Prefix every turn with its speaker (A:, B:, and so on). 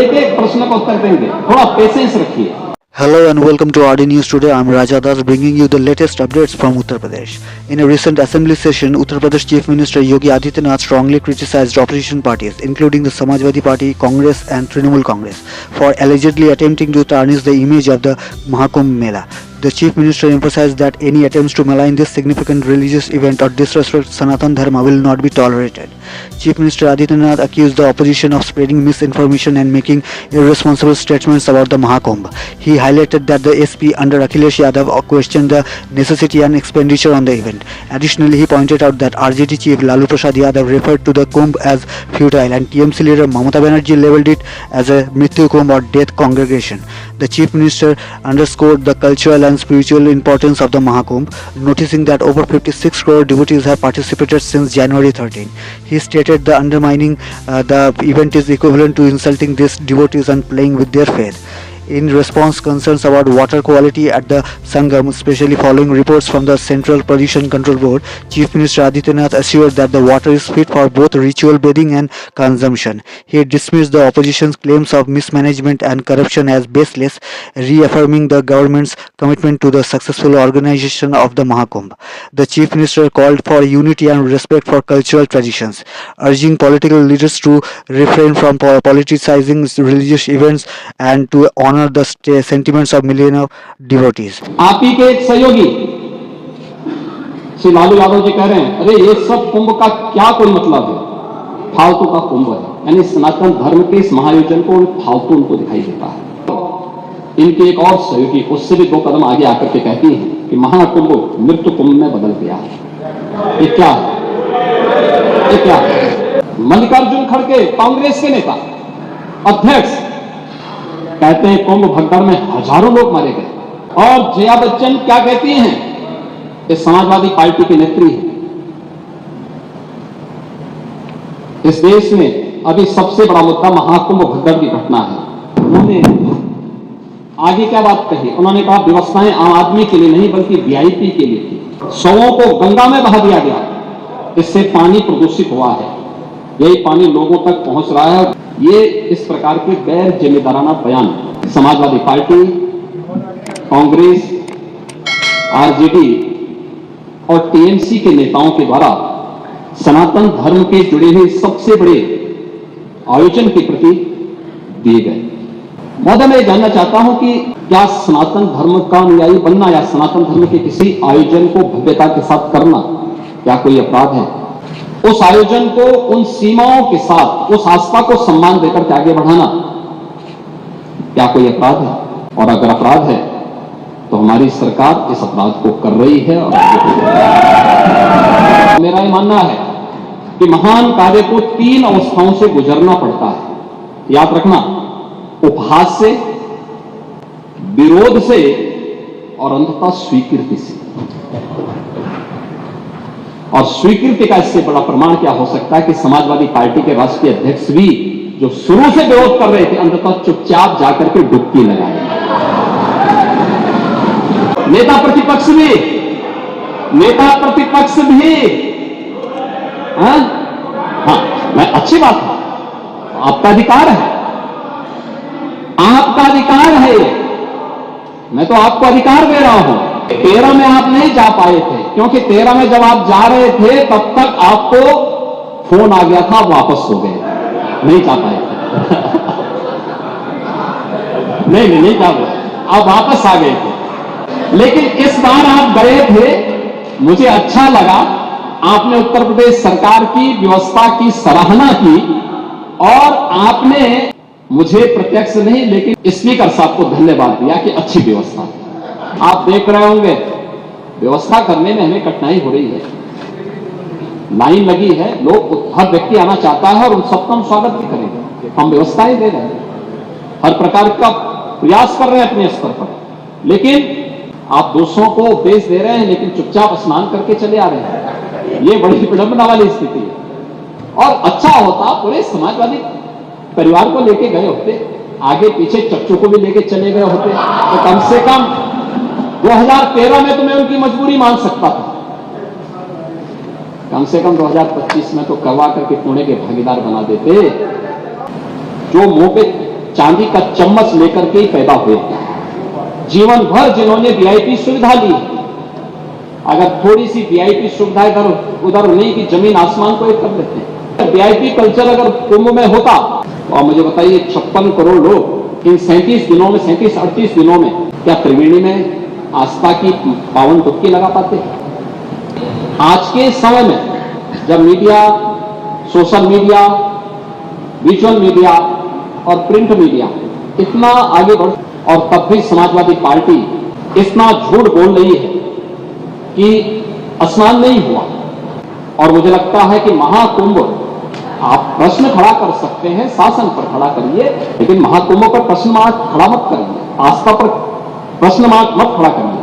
A: एक एक प्रश्न का उत्तर देंगे, थोड़ा पेशेंस रखिए।
B: Hello and welcome to RD News today. I'm Raja Das bringing you the latest updates from Uttar Pradesh. In a recent assembly session, Uttar Pradesh Chief Minister Yogi Adityanath strongly criticized opposition parties, including the Samajwadi Party, Congress and Trinamool Congress, for allegedly attempting to tarnish the image of the Mahakumbh Mela. The Chief Minister emphasized that any attempts to malign this significant religious event or disrespect Sanatan Dharma will not be tolerated. Chief Minister Adityanath accused the opposition of spreading misinformation and making irresponsible statements about the Mahakumbh. He highlighted that the SP under Akhilesh Yadav questioned the necessity and expenditure on the event. Additionally, he pointed out that RJD Chief Lalu Prasad Yadav referred to the Kumbh as futile and TMC leader Mamata Banerjee labelled it as a Mrityu Kumbh or death congregation. The Chief Minister underscored the cultural and spiritual importance of the Mahakumbh, noticing that over 56 crore devotees have participated since January 13. He stated the undermining the event is equivalent to insulting these devotees and playing with their faith. In response, concerns about water quality at the Sangam, especially following reports from the Central Pollution Control Board, Chief Minister Adityanath assured that the water is fit for both ritual bathing and consumption. He dismissed the opposition's claims of mismanagement and corruption as baseless, reaffirming the government's commitment to the successful organization of the Mahakumbh. The Chief Minister called for unity and respect for cultural traditions, urging political leaders to refrain from politicizing religious events and to honor the sentiments of millions of devotees.
A: आप ही के एक सहयोगी श्री लालू यादव जी कह रहे हैं, अरे ये सब कुंभ का क्या कोई मतलब है, फालतू का कुंभ है। यानी सनातन धर्म के इस महायोजन को फालतू उनको दिखाई देता है। इनके एक और सहयोगी उससे भी 2 कदम आगे आकर के कहती हैं कि महाकुंभ मृत्यु कुंभ में बदल गया है। ये क्या है? ये क्या है? मल्लिकार्जुन खड़गे कांग्रेस के नेता अध्यक्ष कहते हैं कुंभ भगदड़ में हजारों लोग मारे गए। और जया बच्चन क्या कहती हैं? ये समाजवादी पार्टी की नेत्री है। इस देश में अभी सबसे बड़ा मुद्दा महाकुंभ भगदड़ की घटना है। उन्होंने आगे क्या बात कही? उन्होंने कहा व्यवस्थाएं आम आदमी के लिए नहीं बल्कि वीआईपी के लिए थी। शवों को गंगा में बहा दिया गया, इससे पानी प्रदूषित हुआ है, यही पानी लोगों तक पहुंच रहा है। ये इस प्रकार के गैर जिम्मेदाराना बयान समाजवादी पार्टी, कांग्रेस, आरजेडी और टीएमसी के नेताओं के द्वारा सनातन धर्म के जुड़े हुए सबसे बड़े आयोजन के प्रति दिए गए। महोदय, मैं जानना चाहता हूं कि क्या सनातन धर्म का अनुयायी बनना या सनातन धर्म के किसी आयोजन को भव्यता के साथ करना क्या कोई अपराध है? उस आयोजन को उन सीमाओं के साथ उस आस्था को सम्मान देकर के आगे बढ़ाना क्या कोई अपराध है? और अगर अपराध है तो हमारी सरकार इस अपराध को कर रही है। और मेरा यह मानना है कि महान कार्य को 3 अवस्थाओं से गुजरना पड़ता है। याद रखना, उपहास से, विरोध से और अंततः स्वीकृति से। और स्वीकृति का इससे बड़ा प्रमाण क्या हो सकता है कि समाजवादी पार्टी के राष्ट्रीय अध्यक्ष भी जो शुरू से विरोध कर रहे थे अंततः चुपचाप जाकर के डुबकी लगाए। नेता प्रतिपक्ष भी हाँ, मैं अच्छी बात है, आपका अधिकार है, आपका अधिकार है। मैं तो आपको अधिकार दे रहा हूं। 13 में आप नहीं जा पाए थे क्योंकि 13 में जब आप जा रहे थे तब तक आपको फोन आ गया था, वापस हो गए, नहीं जा पाए थे। नहीं जा पाए, आप वापस आ गए थे। लेकिन इस बार आप गए थे, मुझे अच्छा लगा। आपने उत्तर प्रदेश सरकार की व्यवस्था की सराहना की और आपने मुझे प्रत्यक्ष नहीं लेकिन स्पीकर साहब को धन्यवाद दिया कि अच्छी व्यवस्था। आप देख रहे होंगे व्यवस्था करने में हमें कठिनाई हो रही है, लाइन लगी है, लोग हर व्यक्ति आना चाहता है और उन सबका हम स्वागत भी करेंगे। हम व्यवस्थाएं दे रहे हैं, हर प्रकार का प्रयास कर रहे हैं अपने स्तर पर, लेकिन आप दूसरों को उपदेश दे रहे हैं लेकिन चुपचाप स्नान करके चले आ रहे हैं। ये बड़ी विडंबना वाली स्थिति है। और अच्छा होता पूरे समाजवादी परिवार को लेके गए होते, आगे पीछे चच्चों को भी लेके चले गए होते, तो कम से कम 2013 में तो मैं उनकी मजबूरी मान सकता था। कम से कम 2025 में तो करवा करके पुणे के भागीदार बना देते। जो मुंह पे चांदी का चम्मच लेकर के ही पैदा हुए। जीवन भर जिन्होंने वीआईपी सुविधा ली, अगर थोड़ी सी वीआईपी सुविधा इधर उधर नहीं कि जमीन आसमान को एक कर लेते हैं। वीआईपी कल्चर अगर कुंभ में होता तो आप मुझे बताइए 56 करोड़ लोग इन 37 दिनों में 38 दिनों में क्या त्रिवेणी में आस्था की पावन डुबकी लगा पाते? आज के समय में जब media, social media, visual media और प्रिंट मीडिया इतना आगे बढ़, और तब भी समाजवादी पार्टी इतना झूठ बोल रही है कि स्नान नहीं हुआ। और मुझे लगता है कि महाकुंभ, आप प्रश्न खड़ा कर सकते हैं, शासन पर खड़ा करिए, लेकिन महाकुंभ पर प्रश्न मार्क खड़ा मत करिए, आस्था पर प्रश्न मार्क मत खड़ा करिए।